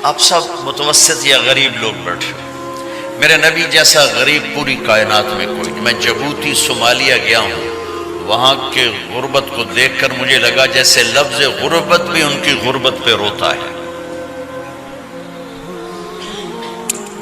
آپ سب متوسط یا غریب لوگ بیٹھے، میرے نبی جیسا غریب پوری کائنات میں کوئی نہیں۔ میں جبوتی صومالیہ گیا ہوں، وہاں کے غربت کو دیکھ کر مجھے لگا جیسے لفظ غربت بھی ان کی غربت پہ روتا ہے۔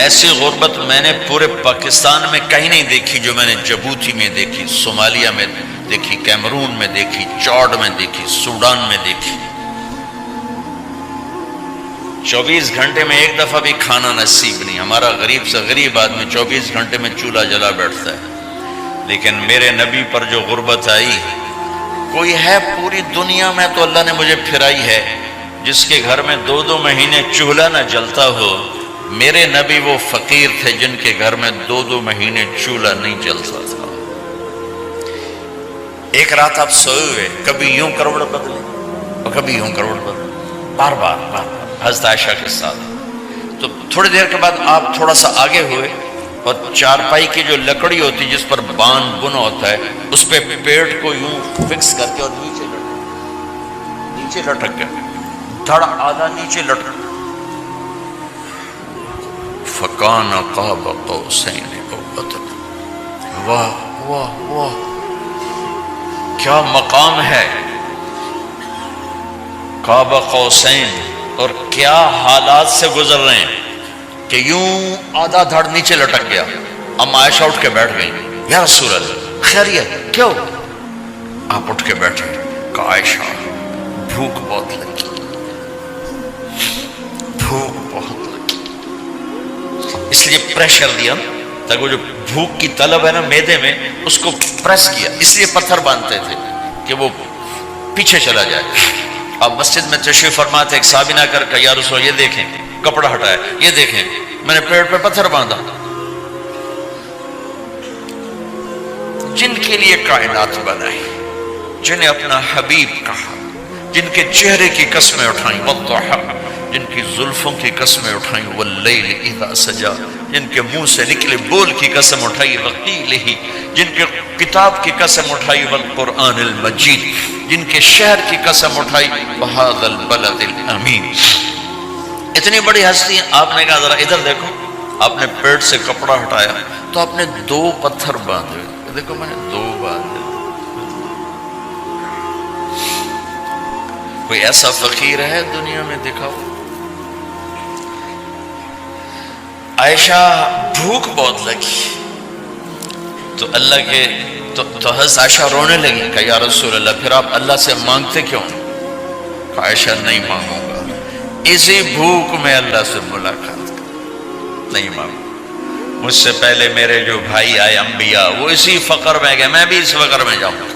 ایسی غربت میں نے پورے پاکستان میں کہیں نہیں دیکھی جو میں نے جبوتی میں دیکھی، صومالیہ میں دیکھی، کیمرون میں دیکھی، چاڈ میں دیکھی، سوڈان میں دیکھی۔ 24 گھنٹے میں ایک دفعہ بھی کھانا نصیب نہیں۔ ہمارا غریب سے غریب آدمی 24 گھنٹے میں چولہا جلا بیٹھتا ہے، لیکن میرے نبی پر جو غربت آئی، کوئی ہے پوری دنیا میں تو اللہ نے مجھے پھرائی ہے جس کے گھر میں 2 مہینے چولہا نہ جلتا ہو۔ میرے نبی وہ فقیر تھے جن کے گھر میں 2 مہینے چولہا نہیں جلتا تھا۔ ایک رات آپ سوئے ہوئے، کبھی یوں کروڑ بدلے اور کبھی یوں کروڑ بدلے، بار بار حضرت عائشہ کے ساتھ۔ تو تھوڑی دیر کے بعد آپ تھوڑا سا آگے ہوئے اور چارپائی کی جو لکڑی ہوتی جس پر بان بنا ہوتا ہے، اس پہ پیٹ کو یوں فکس کر کے اور نیچے لٹک گئے، دھڑ آدھا نیچے لٹک۔ فَكَانَ قَابَ قَوْسَيْنِ أَوْ أَدْنَىٰ۔ واہ واہ واہ، کیا مقام ہے قاب قوسین، اور کیا حالات سے گزر رہے ہیں کہ یوں آدھا دھڑ نیچے لٹک گیا۔ ام عائشہ اٹھ کے بیٹھ گئی، یا رسول اللہ خیریت کیوں؟ آپ اٹھ کے بیٹھے، کہ عائشہ بھوک بہت لگی، بھوک بہت لگی، اس لیے پریشر دیا تاکہ وہ جو بھوک کی طلب ہے نا میدے میں، اس کو پریس کیا، اس لیے پتھر باندھتے تھے کہ وہ پیچھے چلا جائے۔ اب مسجد میں تشریف فرما تھے، ایک صحابی نہ کر کہ یا رسول یہ دیکھیں، کپڑا ہٹایا، یہ دیکھیں میں نے پیٹ پہ پتھر باندھا۔ جن کے لیے کائنات بنائی، جنہیں اپنا حبیب کہا، جن کے چہرے کی قسمیں اٹھائیں، والضحی، جن کی زلفوں کی قسمیں اٹھائیں، واللیل اذا سجا، جن کے منہ سے نکلے بول کی قسم اٹھائی، وقیلہ، جن کے کتاب کی قسم اٹھائی، والقرآن المجید، جن کے شہر کی قسم اٹھائی، وہذا البلد الامین۔ اتنی بڑی ہستی، آپ نے کہا ذرا ادھر دیکھو، آپ نے پیٹ سے کپڑا ہٹایا تو آپ نے 2 پتھر باندھے، دیکھو میں نے 2 باندھے۔ کوئی ایسا فقیر ہے دنیا میں دکھاؤ؟ عائشہ بھوک بہت لگی تو اللہ کے تو حضرت عائشہ رونے لگی کہ یا رسول اللہ پھر آپ اللہ سے مانگتے کیوں؟ عائشہ نہیں مانگوں گا، اسی بھوک میں اللہ سے ملاقات کر، نہیں مانگوں۔ مجھ سے پہلے میرے جو بھائی آئے انبیاء، وہ اسی فقر میں گئے، میں بھی اس فقر میں جاؤں گا۔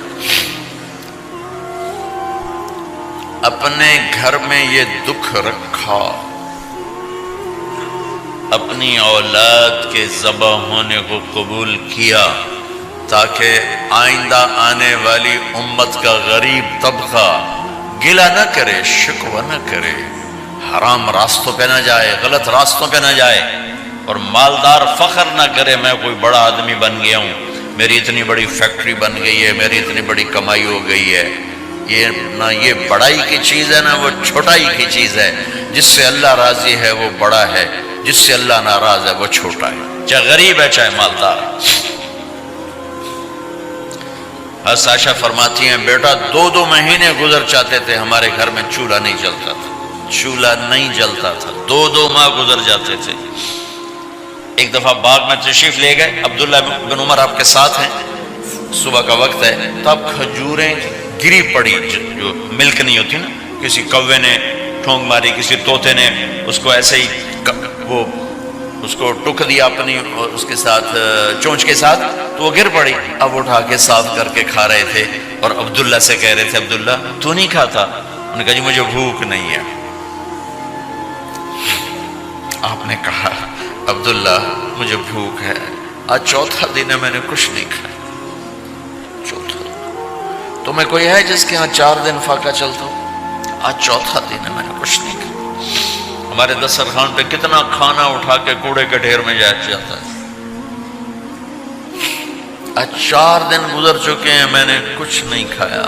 اپنے گھر میں یہ دکھ رکھا، اپنی اولاد کے ذبح ہونے کو قبول کیا تاکہ آئندہ آنے والی امت کا غریب طبقہ گلہ نہ کرے، شکوہ نہ کرے، حرام راستوں پہ نہ جائے، غلط راستوں پہ نہ جائے، اور مالدار فخر نہ کرے میں کوئی بڑا آدمی بن گیا ہوں، میری اتنی بڑی فیکٹری بن گئی ہے، میری اتنی بڑی کمائی ہو گئی ہے۔ یہ نہ یہ بڑائی کی چیز ہے، نہ وہ چھوٹائی کی چیز ہے۔ جس سے اللہ راضی ہے وہ بڑا ہے، جس سے اللہ ناراض ہے وہ چھوٹا ہے، چاہے غریب ہے چاہے مالدار۔ حضرت عائشہ فرماتی ہیں بیٹا 2 مہینے گزر جاتے تھے ہمارے گھر میں چولہا نہیں جلتا تھا، چولہا نہیں جلتا تھا، 2 ماہ گزر جاتے تھے۔ ایک دفعہ باغ میں تشریف لے گئے، عبداللہ بن عمر آپ کے ساتھ ہیں، صبح کا وقت ہے تو اب کھجوریں گری پڑی، جو ملک نہیں ہوتی نا، کسی کوے نے ٹھونگ ماری، کسی طوطے نے اس کو ایسے ہی وہ اس کو ٹک دیا اپنی اس کے ساتھ چونچ کے ساتھ، تو وہ گر پڑی۔ اب اٹھا کے صاف کر کے کھا رہے تھے اور عبداللہ سے کہہ رہے تھے عبداللہ تو نہیں کھاتا؟ انہوں نے کہا جی مجھے بھوک نہیں ہے۔ آپ نے کہا عبداللہ مجھے بھوک ہے، آج 4تھا دن ہے میں نے کچھ نہیں کھایا، 4تھا دن۔ تمہیں کوئی ہے جس کے ہاں 4 دن فاقہ چلتا ہو؟ آج 4تھا دن ہے میں نے کچھ نہیں کھایا۔ ہمارے دسترخوان پہ کتنا کھانا اٹھا کے کوڑے کے ڈھیر میں جاتا ہے، آج 4 دن گزر چکے ہیں میں نے کچھ نہیں کھایا۔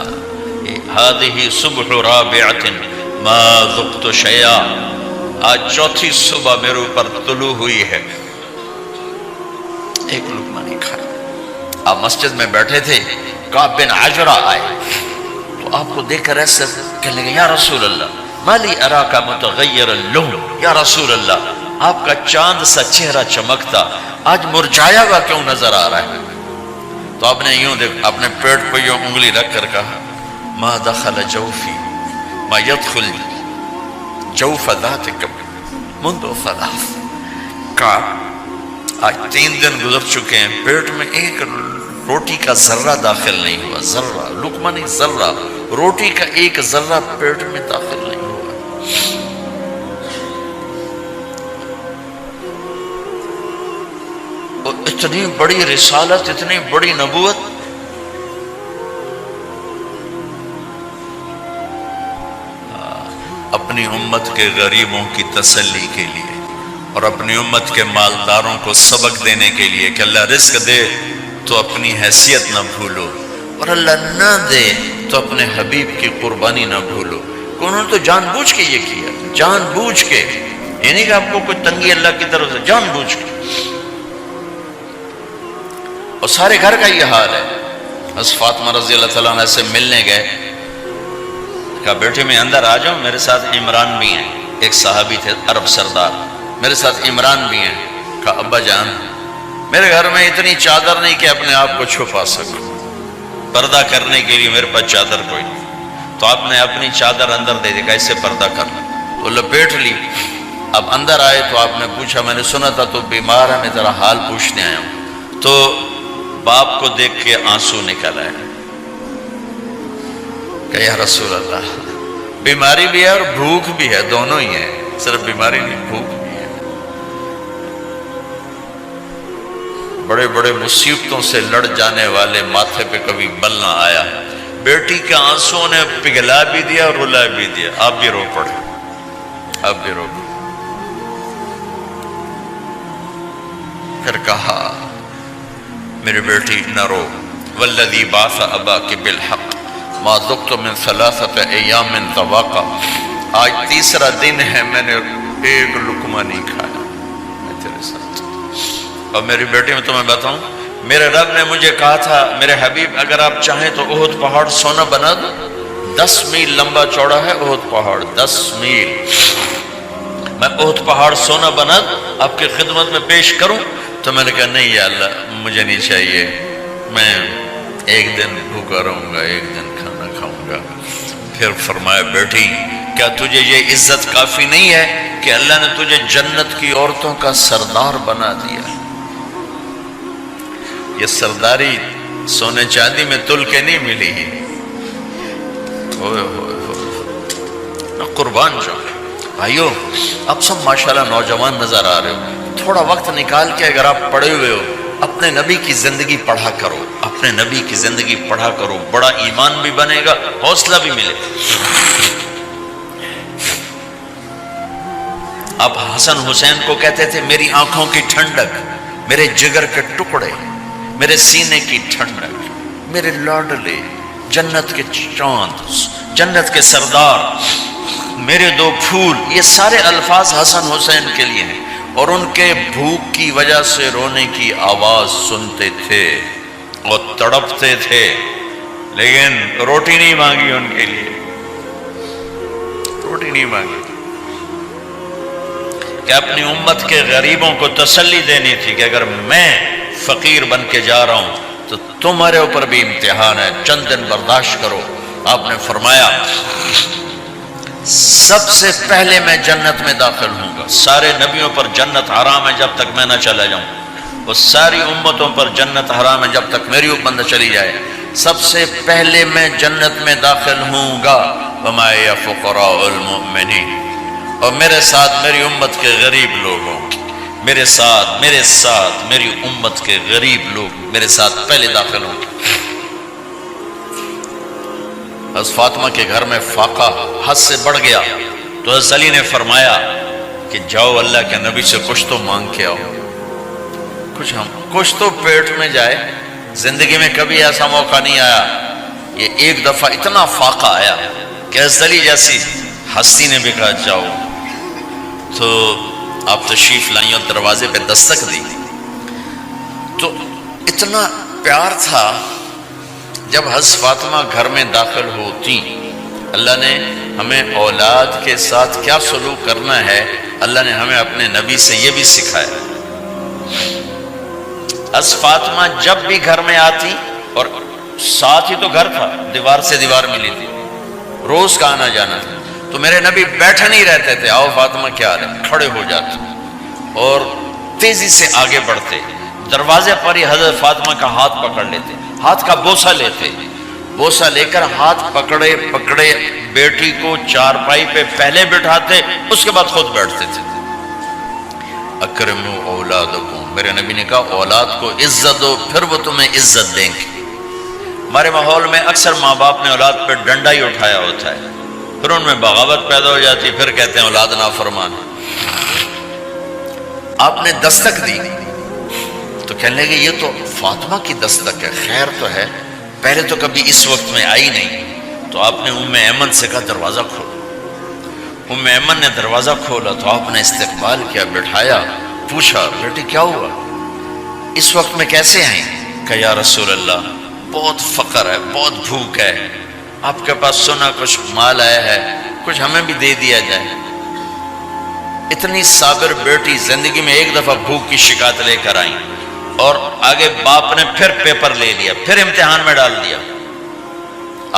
هذه صبح رابعة ما ذقت شيئا، آج چوتھی صبح میرے اوپر طلوع ہوئی ہے، ایک لقمہ نہیں کھایا۔ آپ مسجد میں بیٹھے تھے، کعب بن عجرہ آئے تو آپ کو دیکھ کر ایسے کہنے لگے، یا رسول اللہ مالی اراکا متغیر اللون، یا رسول اللہ آپ کا چاند سا چہرہ چمکتا آج مرجھایا ہوا کیوں نظر آ رہا ہے؟ تو آپ نے یوں دیکھ اپنے پیٹ پہ یوں انگلی رکھ کر کہا، ما دخل جوفی ما يدخل جوف ذاتک منذ ثلاث۔ کہا آج 3 دن گزر چکے ہیں، پیٹ میں ایک روٹی کا ذرہ داخل نہیں ہوا، ذرہ، لقمہ نہیں، ذرہ، روٹی کا ایک ذرہ پیٹ میں داخل نہیں ہوا۔ اور اتنی بڑی رسالت، اتنی بڑی نبوت، اپنی امت کے غریبوں کی تسلی کے لیے اور اپنی امت کے مالداروں کو سبق دینے کے لیے کہ اللہ رزق دے تو اپنی حیثیت نہ بھولو، اور اللہ نہ دے تو اپنے حبیب کی قربانی نہ بھولو۔ انہوں نے تو جان بوجھ کے یہ کیا، جان بوجھ کے، یہ نہیں کہ آپ کو کوئی تنگی اللہ کی طرف سے، جان بوجھ کے۔ اور سارے گھر کا یہ حال ہے۔ حضرت فاطمہ رضی اللہ تعالیٰ عنہ سے ملنے گئے، کہا بیٹے میں اندر آ جاؤں، میرے ساتھ عمران بھی ہیں، ایک صحابی تھے عرب سردار، میرے ساتھ عمران بھی ہیں۔ کہا ابا جان میرے گھر میں اتنی چادر نہیں کہ اپنے آپ کو چھپا سکوں، پردہ کرنے کے لیے میرے پاس چادر کوئی نہیں، تو آپ نے اپنی چادر اندر دے دی، کیسے پردہ کرنا، تو لپیٹ لی۔ اب اندر آئے تو آپ نے پوچھا، میں نے سنا تھا تو بیمار ہے، میں تیرا حال پوچھنے آیا ہوں۔ تو باپ کو دیکھ کے آنسو نکل آئے کہ یا رسول اللہ بیماری بھی ہے اور بھوک بھی ہے، دونوں ہی ہے، صرف بیماری نہیں بھوک بھی ہے۔ بڑے بڑے مصیبتوں سے لڑ جانے والے ماتھے پہ کبھی بل نہ آیا، بیٹی کے آنسوں نے پگھلا بھی دیا اور رلا بھی دیا، آپ بھی رو پڑے، آپ بھی رو پڑے۔ پھر کہا میری بیٹی نہ رو، والذی بعث اباک بالحق ما ذقت من 3 ایام ذواقا، آج 3 دن ہے میں نے ایک لقمہ نہیں کھایا، میں تیرے ساتھ۔ اور میری بیٹی میں تمہیں بتاؤں، میرے رب نے مجھے کہا تھا میرے حبیب اگر آپ چاہیں تو احد پہاڑ سونا بنا دو، 10 میل لمبا چوڑا ہے احد پہاڑ، 10 میل، میں احد پہاڑ سونا بنا آپ کی خدمت میں پیش کروں؟ تو میں نے کہا نہیں یا اللہ مجھے نہیں چاہیے، میں ایک دن بھوکا رہوں گا، ایک دن کھانا کھاؤں گا۔ پھر فرمایا بیٹی کیا تجھے یہ عزت کافی نہیں ہے کہ اللہ نے تجھے جنت کی عورتوں کا سردار بنا دیا؟ یہ سرداری سونے چاندی میں تل کے نہیں ملی، قربان جاؤ۔ بھائیو اب سب ماشاءاللہ نوجوان نظر آ رہے ہو، تھوڑا وقت نکال کے اگر آپ پڑھے ہوئے ہو اپنے نبی کی زندگی پڑھا کرو، اپنے نبی کی زندگی پڑھا کرو، بڑا ایمان بھی بنے گا، حوصلہ بھی ملے گا۔ آپ حسن حسین کو کہتے تھے میری آنکھوں کی ٹھنڈک، میرے جگر کے ٹکڑے، میرے سینے کی ٹھنڈک، میرے لاڈلے، جنت کے چاند، جنت کے سردار، میرے 2 پھول، یہ سارے الفاظ حسن حسین کے لیے ہیں۔ اور ان کے بھوک کی وجہ سے رونے کی آواز سنتے تھے اور تڑپتے تھے، لیکن روٹی نہیں مانگی ان کے لیے، روٹی نہیں مانگی کہ اپنی امت کے غریبوں کو تسلی دینی تھی کہ اگر میں فقیر بن کے جا رہا ہوں تو تمہارے اوپر بھی امتحان ہے، چند دن برداشت کرو۔ آپ نے فرمایا سب سے پہلے میں جنت میں داخل ہوں گا، سارے نبیوں پر جنت حرام ہے جب تک میں نہ چلا جاؤں، اور ساری امتوں پر جنت حرام ہے جب تک میری امت نہ چلی جائے، سب سے پہلے میں جنت میں داخل ہوں گا۔ وما یا فقراء المؤمنین، اور میرے ساتھ میری امت کے غریب لوگوں، میرے ساتھ میری امت کے غریب لوگ میرے ساتھ پہلے داخل ہوں گے۔ حضرت فاطمہ کے گھر میں فاقہ حد سے بڑھ گیا تو حضرت علی نے فرمایا کہ جاؤ اللہ کے نبی سے کچھ تو مانگ کے آؤ، کچھ تو پیٹ میں جائے۔ زندگی میں کبھی ایسا موقع نہیں آیا، یہ ایک دفعہ اتنا فاقہ آیا کہ حضرت علی جیسی ہستی نے بھی کہا جاؤ۔ تو آپ تشریف لائیں اور دروازے پہ دستک دی تو اتنا پیار تھا. جب حضرت فاطمہ گھر میں داخل ہوتی، اللہ نے ہمیں اولاد کے ساتھ کیا سلوک کرنا ہے اللہ نے ہمیں اپنے نبی سے یہ بھی سکھایا. حضرت فاطمہ جب بھی گھر میں آتی، اور ساتھ ہی تو گھر تھا، دیوار سے دیوار ملی تھی، روز کا آنا جانا تھا، تو میرے نبی بیٹھے نہیں رہتے تھے، آؤ فاطمہ کیا حال ہے، کھڑے ہو جاتے اور تیزی سے آگے بڑھتے. دروازے پر ہی حضرت فاطمہ کا ہاتھ پکڑ لیتے، ہاتھ کا بوسہ لیتے، بوسہ لے کر ہاتھ پکڑے پکڑے بیٹی کو چارپائی پہ پہلے بٹھاتے، اس کے بعد خود بیٹھتے تھے. اکرموا اولادکم، میرے نبی نے کہا اولاد کو عزت دو، پھر وہ تمہیں عزت دیں گے. ہمارے ماحول میں اکثر ماں باپ نے اولاد پہ ڈنڈا ہی اٹھایا ہوتا ہے، پھر ان میں بغاوت پیدا ہو جاتی، پھر کہتے ہیں اولاد نافرمان. آپ نے دستک دی تو کہنے لگے یہ تو فاطمہ کی دستک ہے، خیر تو ہے، پہلے تو کبھی اس وقت میں آئی نہیں. تو آپ نے ام ایمن سے کہا دروازہ کھولو. ام ایمن نے دروازہ کھولا تو آپ نے استقبال کیا، بٹھایا، پوچھا بیٹی کیا ہوا، اس وقت میں کیسے آئیں؟ کہا یا رسول اللہ بہت فقر ہے، بہت بھوک ہے، آپ کے پاس سنا کچھ مال آیا ہے، کچھ ہمیں بھی دے دیا جائے. اتنی صابر بیٹی زندگی میں ایک دفعہ بھوک کی شکایت لے کر آئیں، اور آگے باپ نے پھر پیپر لے لیا، پھر امتحان میں ڈال دیا.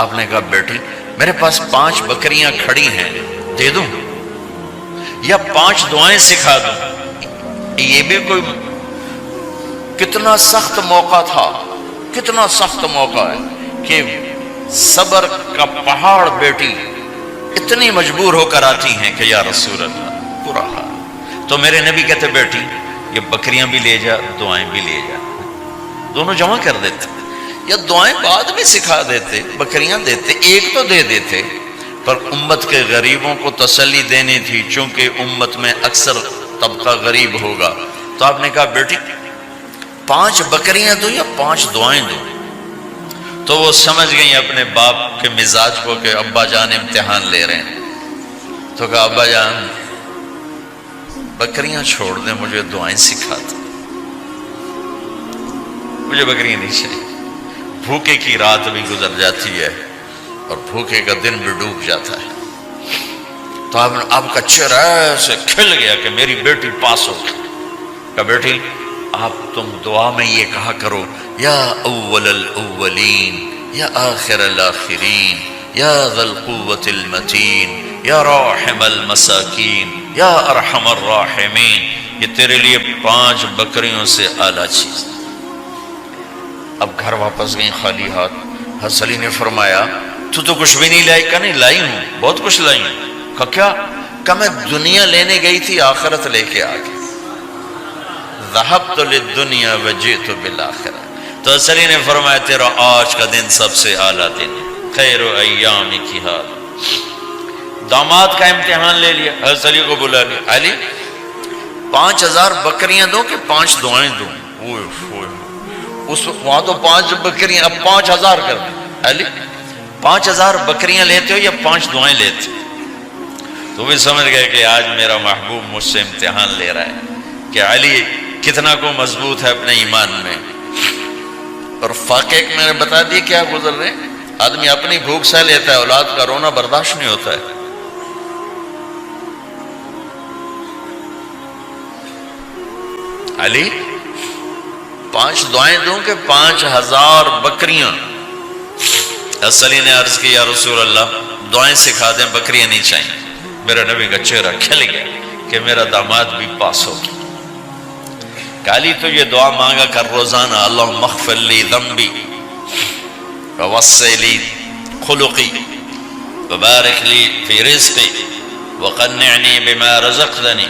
آپ نے کہا بیٹی میرے پاس 5 بکریاں کھڑی ہیں، دے دوں یا 5 دعائیں سکھا دوں؟ یہ بھی کوئی کتنا سخت موقع تھا، کتنا سخت موقع ہے کہ صبر کا پہاڑ بیٹی اتنی مجبور ہو کر آتی ہیں کہ یا رسول اللہ برا حال. تو میرے نبی کہتے بیٹی یہ بکریاں بھی لے جا، دعائیں بھی لے جا، دونوں جمع کر دیتے، یا دعائیں بعد میں سکھا دیتے، بکریاں دیتے، ایک تو دے دیتے. پر امت کے غریبوں کو تسلی دینی تھی، چونکہ امت میں اکثر طبقہ غریب ہوگا. تو آپ نے کہا بیٹی 5 بکریاں دو یا 5 دعائیں دو. تو وہ سمجھ گئیں اپنے باپ کے مزاج کو کہ ابا جان امتحان لے رہے ہیں. تو کہا ابا جان بکریاں چھوڑ دیں، مجھے دعائیں سکھا دیں، مجھے بکریاں نہیں چاہیے. بھوکے کی رات بھی گزر جاتی ہے اور بھوکے کا دن بھی ڈوب جاتا ہے. تو آپ کا چہرہ ایسے کھل گیا کہ میری بیٹی پاس ہو گئی. کہا بیٹی آپ تم دعا میں یہ کہا کرو یا اول الاولین یا آخر الاخرین یا ذا القوة المتین یا راحم المساکین یا ارحم الراحمین. یہ تیرے لیے 5 بکریوں سے اعلیٰ چیز. اب گھر واپس گئیں خالی ہاتھ. حضرت علی نے فرمایا تو کچھ بھی نہیں لائی؟ کہا نہیں لائی ہوں، بہت کچھ لائی ہوں. کہا کیا؟ کہا میں دنیا لینے گئی تھی، آخرت لے کے آ گئی. ذہبت للدنیا وجئت بالآخرہ. تو حضرت علی نے فرمایا تیرا آج کا دن سب سے اعلیٰ دن، خیر ایام کی حال. داماد کا امتحان لے لیا، حضرت علی کو بلا لیا. علی 5000 بکریاں دو کہ 5 دعائیں دوں؟ اس وہاں تو 5 بکریاں، اب 5000 کر دیں. علی 5000 بکریاں لیتے ہو یا 5 دعائیں لیتے؟ تو بھی سمجھ گئے کہ آج میرا محبوب مجھ سے امتحان لے رہا ہے کہ علی کتنا کو مضبوط ہے اپنے ایمان میں. اور واقعے میں نے بتا دیا کیا گزر رہے. آدمی اپنی بھوک سہ لیتا ہے، اولاد کا رونا برداشت نہیں ہوتا ہے. علی 5 دعائیں دوں کہ 5000 بکریاں؟ حضرت علی نے عرض کی یا رسول اللہ دعائیں سکھا دیں، بکریاں نہیں چاہیے. میرا نبی کا چہرہ کھل گیا کہ میرا داماد بھی پاس ہو گیا. علی تو یہ دعا مانگا کر روزانہ، اللہم اغفر لی ذنبی ووسع لی خلقی وبارک لی فی رزقی وقنعنی بما رزقتنی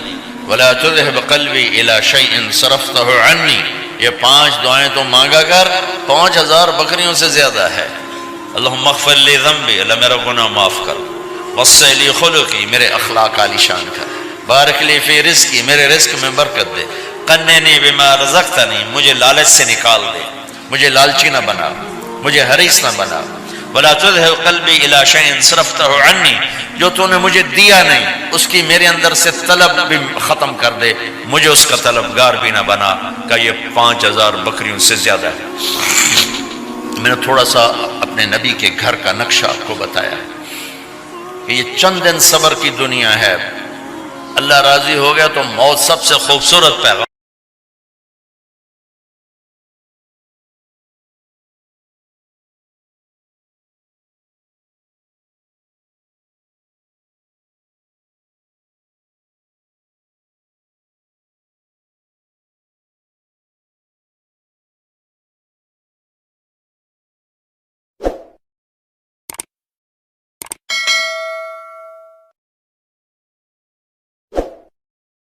ولا تذهب قلبی الی شیء صرفتہ عنی. یہ 5 دعائیں تو مانگا کر، 5000 بکریوں سے زیادہ ہے. اللہم اغفر لی ذنبی، اللہ میرا گناہ معاف کر. وسع لی خلقی، میرے اخلاق عالی شان کر. بارک لی فی رزقی، میرے رزق میں برکت دے. قنعنی بما رزقتنی، مجھے لالچ سے نکال دے، مجھے لالچی نہ بنا، مجھے حریص نہ بنا. ولا تذهب قلبی الی شیء صرفتہ عنی، جو تو نے مجھے دیا نہیں اس کی میرے اندر سے طلب بھی ختم کر دے، مجھے اس کا طلبگار بھی نہ بنا، کہ یہ 5000 بکریوں سے زیادہ ہے۔ میں نے تھوڑا سا اپنے نبی کے گھر کا نقشہ آپ کو بتایا کہ یہ چند دن صبر کی دنیا ہے، اللہ راضی ہو گیا تو موت سب سے خوبصورت پیغام